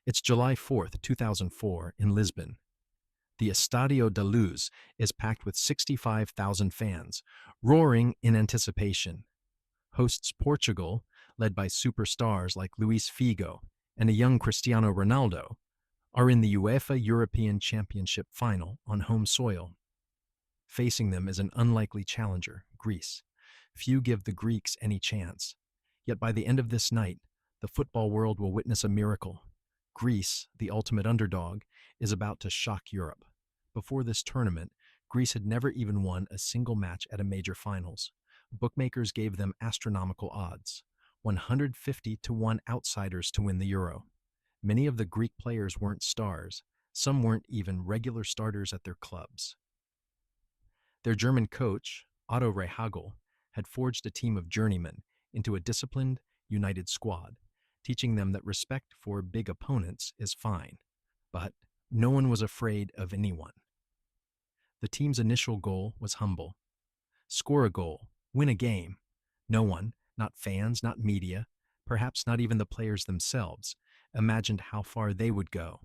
It's July 4th, 2004, in Lisbon. The Estadio da Luz is packed with 65,000 fans, roaring in anticipation. Hosts Portugal, led by superstars like Luis Figo and a young Cristiano Ronaldo, are in the UEFA European Championship final on home soil. Facing them is an unlikely challenger, Greece. Few give the Greeks any chance. Yet by the end of this night, the football world will witness a miracle. Greece, the ultimate underdog, is about to shock Europe. Before this tournament, Greece had never even won a single match at a major finals. Bookmakers gave them astronomical odds, 150 to 1 outsiders to win the Euro. Many of the Greek players weren't stars. Some weren't even regular starters at their clubs. Their German coach, Otto Rehhagel, had forged a team of journeymen into a disciplined, united squad, teaching them that respect for big opponents is fine, but no one was afraid of anyone. The team's initial goal was humble. Score a goal, win a game. No one, not fans, not media, perhaps not even the players themselves, imagined how far they would go.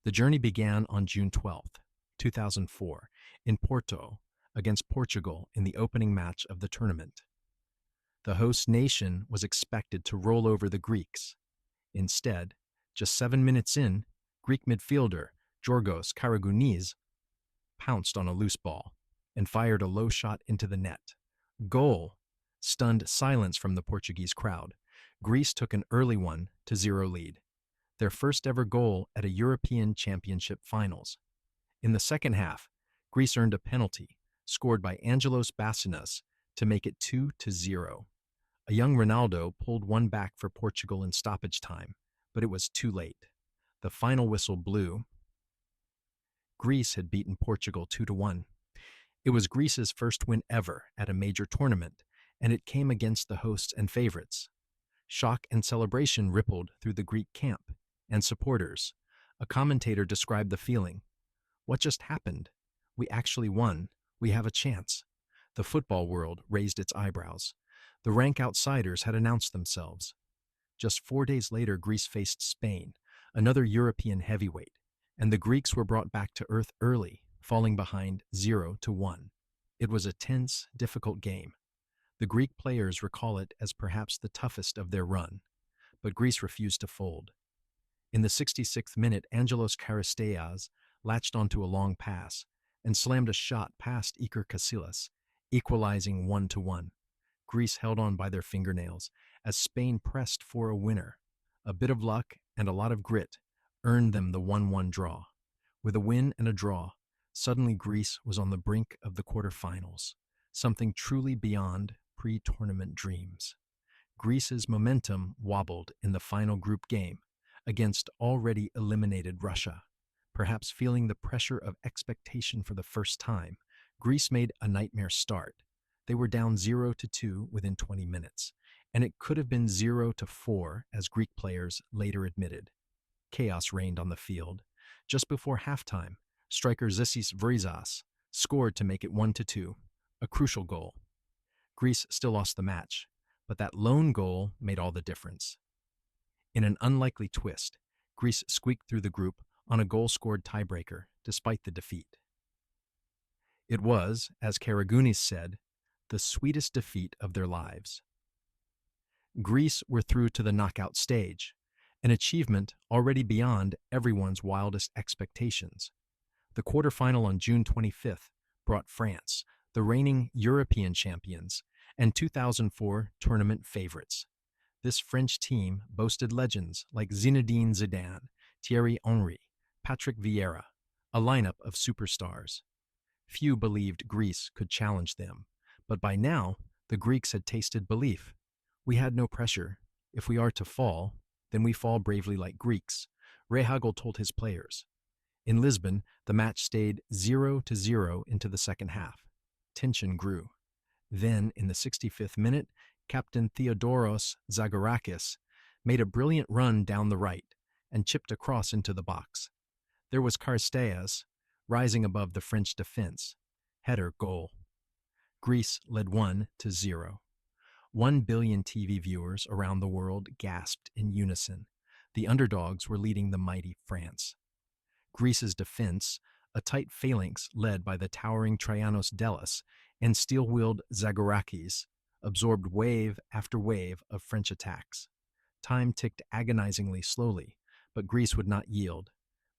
The journey began on June 12th, 2004, in Porto, against Portugal in the opening match of the tournament. The host nation was expected to roll over the Greeks. Instead, just 7 minutes in, Greek midfielder Giorgos Karagounis pounced on a loose ball and fired a low shot into the net. Goal! Stunned silence from the Portuguese crowd. Greece took an early 1-0 lead, their first ever goal at a European Championship finals. In the second half, Greece earned a penalty, scored by Angelos Bassinas, to make it 2-0. A young Ronaldo pulled one back for Portugal in stoppage time, but it was too late. The final whistle blew. Greece had beaten Portugal 2-1. It was Greece's first win ever at a major tournament, and it came against the hosts and favorites. Shock and celebration rippled through the Greek camp and supporters. A commentator described the feeling. What just happened? We actually won. We have a chance. The football world raised its eyebrows. The rank outsiders had announced themselves. Just 4 days later, Greece faced Spain, another European heavyweight, and the Greeks were brought back to earth early, falling behind 0-1. It was a tense, difficult game. The Greek players recall it as perhaps the toughest of their run, but Greece refused to fold. In the 66th minute, Angelos Karisteas latched onto a long pass and slammed a shot past Iker Casillas, equalizing 1-1. Greece held on by their fingernails as Spain pressed for a winner. A bit of luck and a lot of grit earned them the 1-1 draw. With a win and a draw, suddenly Greece was on the brink of the quarterfinals, something truly beyond pre-tournament dreams. Greece's momentum wobbled in the final group game against already eliminated Russia. Perhaps feeling the pressure of expectation for the first time, Greece made a nightmare start. They were down 0-2 within 20 minutes, and it could have been 0-4, as Greek players later admitted. Chaos reigned on the field. Just before halftime, striker Zisis Vrizas scored to make it 1-2, a crucial goal. Greece still lost the match, but that lone goal made all the difference. In an unlikely twist, Greece squeaked through the group on a goal-scored tiebreaker despite the defeat. It was, as Karagounis said, the sweetest defeat of their lives. Greece were through to the knockout stage, an achievement already beyond everyone's wildest expectations. The quarterfinal on June 25th brought France, the reigning European champions, and 2004 tournament favorites. This French team boasted legends like Zinedine Zidane, Thierry Henry, Patrick Vieira, a lineup of superstars. Few believed Greece could challenge them, but by now, the Greeks had tasted belief. We had no pressure. If we are to fall, then we fall bravely like Greeks, Rehhagel told his players. In Lisbon, the match stayed 0-0 into the second half. Tension grew. Then, in the 65th minute, Captain Theodoros Zagorakis made a brilliant run down the right and chipped across into the box. There was Karisteas, rising above the French defense. Header goal. Greece led 1-0. 1 billion TV viewers around the world gasped in unison. The underdogs were leading the mighty France. Greece's defense, a tight phalanx led by the towering Traianos Delus and steel-wheeled Zagorakis, absorbed wave after wave of French attacks. Time ticked agonizingly slowly, but Greece would not yield.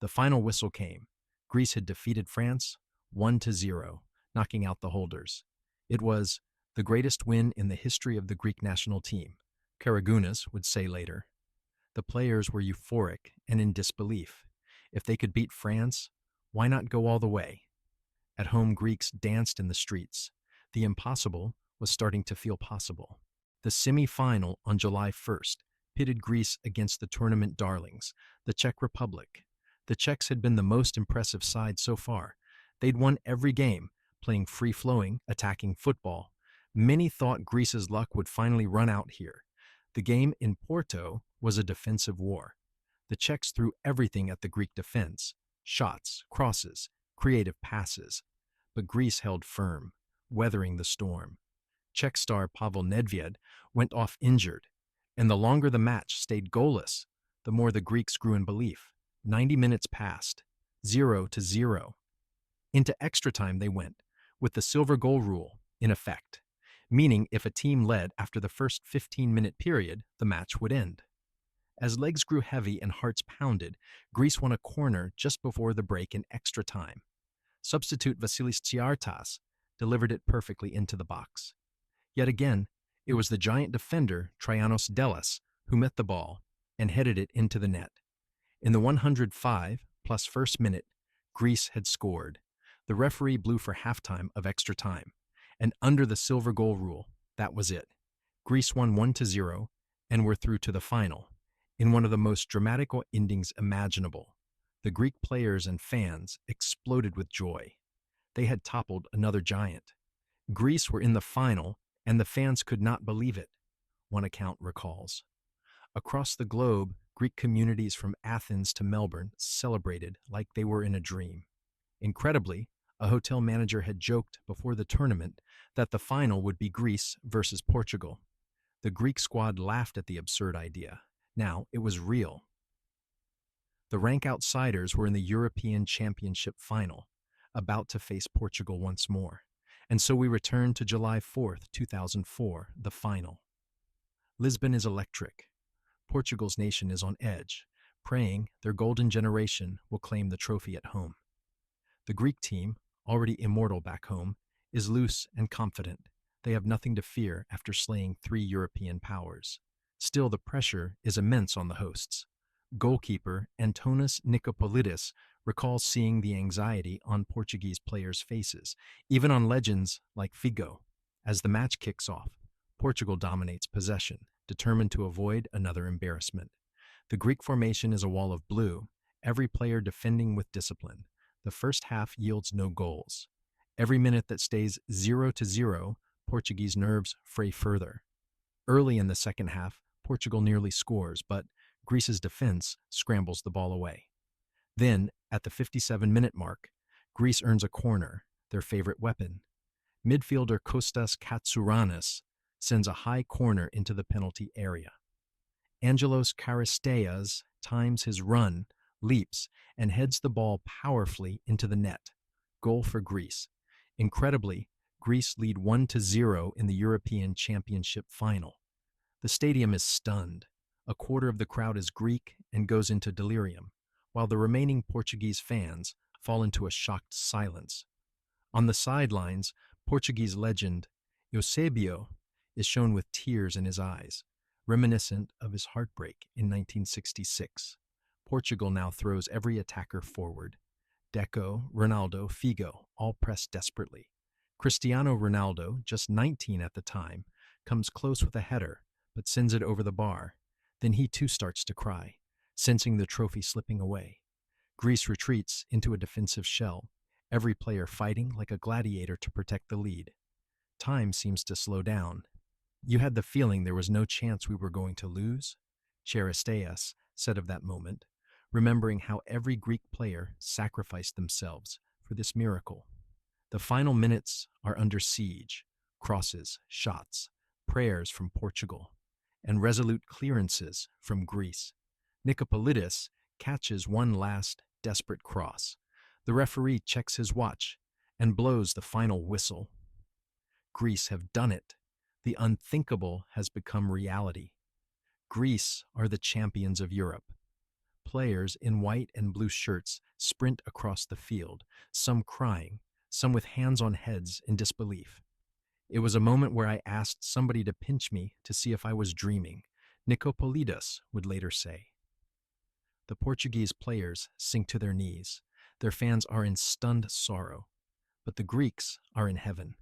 The final whistle came. Greece had defeated France 1-0, knocking out the holders. It was the greatest win in the history of the Greek national team, Karagounis would say later. The players were euphoric and in disbelief. If they could beat France, why not go all the way? At home, Greeks danced in the streets. The impossible was starting to feel possible. The semi-final on July 1st pitted Greece against the tournament darlings, the Czech Republic. The Czechs had been the most impressive side so far. They'd won every game, playing free-flowing, attacking football. Many thought Greece's luck would finally run out here. The game in Porto was a defensive war. The Czechs threw everything at the Greek defense: shots, crosses, creative passes. But Greece held firm, weathering the storm. Czech star Pavel Nedved went off injured, and the longer the match stayed goalless, the more the Greeks grew in belief. 90 minutes passed, 0-0. Into extra time they went, with the silver goal rule in effect, meaning if a team led after the first 15-minute period, the match would end. As legs grew heavy and hearts pounded, Greece won a corner just before the break in extra time. Substitute Vasilis Tsiartas delivered it perfectly into the box. Yet again, it was the giant defender Traianos Delus who met the ball and headed it into the net. In the 105 plus first minute, Greece had scored. The referee blew for halftime of extra time, and under the silver goal rule, that was it. Greece won 1-0 and were through to the final, in one of the most dramatic endings imaginable. The Greek players and fans exploded with joy. They had toppled another giant. Greece were in the final, and the fans could not believe it, one account recalls. Across the globe, Greek communities from Athens to Melbourne celebrated like they were in a dream. Incredibly, a hotel manager had joked before the tournament that the final would be Greece versus Portugal. The Greek squad laughed at the absurd idea. Now it was real. The rank outsiders were in the European Championship final, about to face Portugal once more. And so we returned to July 4th, 2004, the final. Lisbon is electric. Portugal's nation is on edge, praying their golden generation will claim the trophy at home. The Greek team, already immortal back home, is loose and confident. They have nothing to fear after slaying 3 European powers. Still, the pressure is immense on the hosts. Goalkeeper Antonis Nicopolidis recalls seeing the anxiety on Portuguese players' faces, even on legends like Figo. As the match kicks off, Portugal dominates possession, determined to avoid another embarrassment. The Greek formation is a wall of blue, every player defending with discipline. The first half yields no goals. Every minute that stays 0-0, Portuguese nerves fray further. Early in the second half, Portugal nearly scores, but Greece's defense scrambles the ball away. Then, at the 57-minute mark, Greece earns a corner, their favorite weapon. Midfielder Kostas Katsouranis sends a high corner into the penalty area. Angelos Charisteas times his run, leaps, and heads the ball powerfully into the net. Goal for Greece. Incredibly, Greece lead 1-0 in the European Championship final. The stadium is stunned. A quarter of the crowd is Greek and goes into delirium, while the remaining Portuguese fans fall into a shocked silence. On the sidelines, Portuguese legend Eusebio is shown with tears in his eyes, reminiscent of his heartbreak in 1966. Portugal now throws every attacker forward. Deco, Ronaldo, Figo all press desperately. Cristiano Ronaldo, just 19 at the time, comes close with a header, but sends it over the bar. Then he too starts to cry, sensing the trophy slipping away. Greece retreats into a defensive shell, every player fighting like a gladiator to protect the lead. Time seems to slow down. "You had the feeling there was no chance we were going to lose?" Charisteas said of that moment, remembering how every Greek player sacrificed themselves for this miracle. The final minutes are under siege: crosses, shots, prayers from Portugal, and resolute clearances from Greece. Nicopolidis catches one last desperate cross. The referee checks his watch and blows the final whistle. Greece have done it. The unthinkable has become reality. Greece are the champions of Europe. Players in white and blue shirts sprint across the field, some crying, some with hands on heads in disbelief. It was a moment where I asked somebody to pinch me to see if I was dreaming, Nicopolidis would later say. The Portuguese players sink to their knees. Their fans are in stunned sorrow. But the Greeks are in heaven.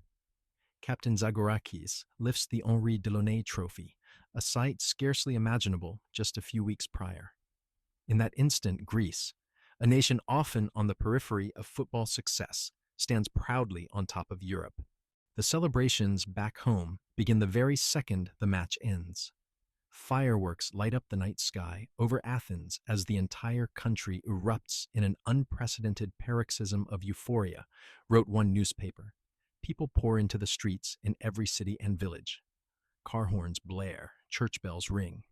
Captain Zagorakis lifts the Henri Delaunay trophy, a sight scarcely imaginable just a few weeks prior. In that instant, Greece, a nation often on the periphery of football success, stands proudly on top of Europe. The celebrations back home begin the very second the match ends. Fireworks light up the night sky over Athens as the entire country erupts in an unprecedented paroxysm of euphoria, wrote one newspaper. People pour into the streets in every city and village. Car horns blare, church bells ring.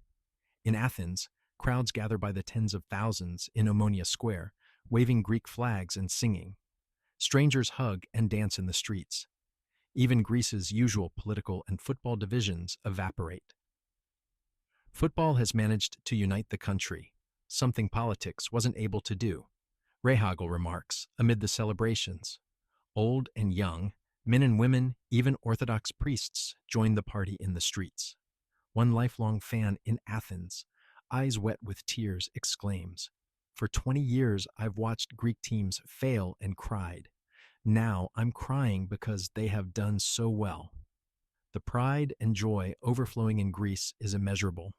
In Athens, crowds gather by the tens of thousands in Omonia Square, waving Greek flags and singing. Strangers hug and dance in the streets. Even Greece's usual political and football divisions evaporate. Football has managed to unite the country, something politics wasn't able to do. Rehagel remarks amid the celebrations. Old and young, men and women, even Orthodox priests joined the party in the streets. One lifelong fan in Athens, eyes wet with tears, exclaims, "For 20 years I've watched Greek teams fail and cried. Now I'm crying because they have done so well." The pride and joy overflowing in Greece is immeasurable.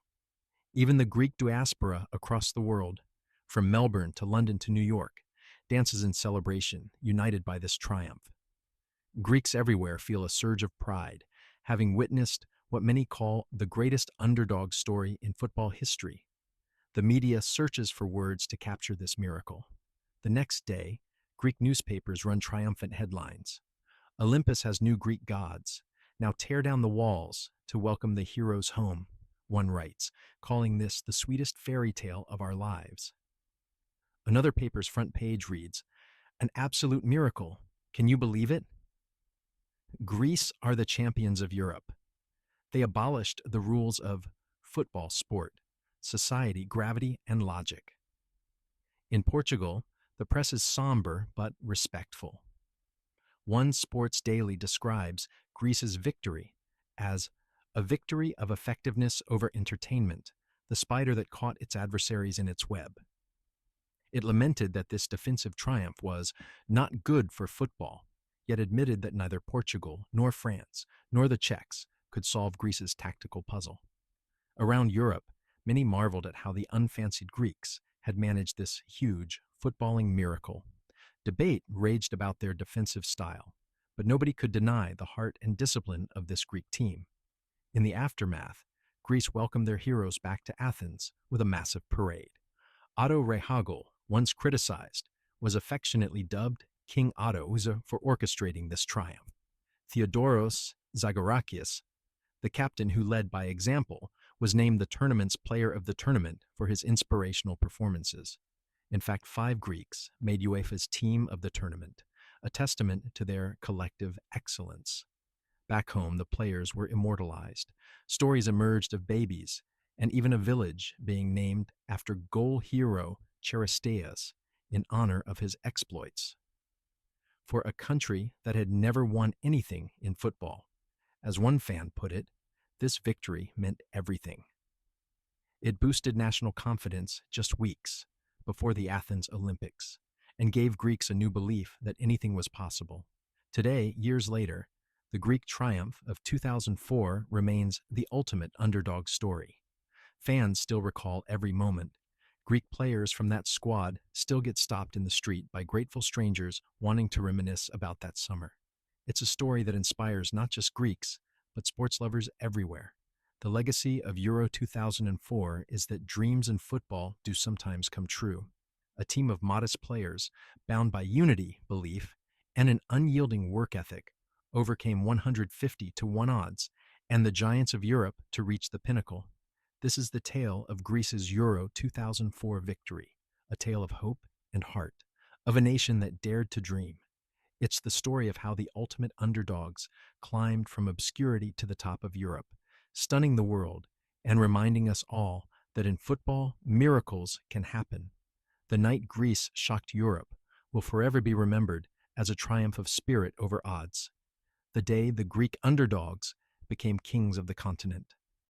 Even the Greek diaspora across the world, from Melbourne to London to New York, dances in celebration, united by this triumph. Greeks everywhere feel a surge of pride, having witnessed what many call the greatest underdog story in football history. The media searches for words to capture this miracle. The next day, Greek newspapers run triumphant headlines. Olympus has new Greek gods. Now tear down the walls to welcome the heroes home, one writes, calling this the sweetest fairy tale of our lives. Another paper's front page reads, "An absolute miracle. Can you believe it?" Greece are the champions of Europe. They abolished the rules of football sport, society, gravity, and logic. In Portugal, the press is somber but respectful. One sports daily describes Greece's victory as a victory of effectiveness over entertainment, the spider that caught its adversaries in its web. It lamented that this defensive triumph was not good for football, yet admitted that neither Portugal nor France nor the Czechs could solve Greece's tactical puzzle. Around Europe, many marveled at how the unfancied Greeks had managed this huge footballing miracle. Debate raged about their defensive style, but nobody could deny the heart and discipline of this Greek team. In the aftermath, Greece welcomed their heroes back to Athens with a massive parade. Otto Rehagel, once criticized, was affectionately dubbed King Otto for orchestrating this triumph. Theodoros Zagorakis, the captain who led by example, was named the tournament's player of the tournament for his inspirational performances. In fact, 5 Greeks made UEFA's team of the tournament, a testament to their collective excellence. Back home, the players were immortalized. Stories emerged of babies, and even a village being named after goal hero Charisteas in honor of his exploits. For a country that had never won anything in football, as one fan put it, this victory meant everything. It boosted national confidence just weeks before the Athens Olympics and gave Greeks a new belief that anything was possible. Today, years later, the Greek triumph of 2004 remains the ultimate underdog story. Fans still recall every moment. Greek players from that squad still get stopped in the street by grateful strangers wanting to reminisce about that summer. It's a story that inspires not just Greeks, but sports lovers everywhere. The legacy of Euro 2004 is that dreams in football do sometimes come true. A team of modest players, bound by unity, belief, and an unyielding work ethic, overcame 150 to 1 odds and the giants of Europe to reach the pinnacle. This is the tale of Greece's Euro 2004 victory, a tale of hope and heart, of a nation that dared to dream. It's the story of how the ultimate underdogs climbed from obscurity to the top of Europe, stunning the world and reminding us all that in football, miracles can happen. The night Greece shocked Europe will forever be remembered as a triumph of spirit over odds, the day the Greek underdogs became kings of the continent.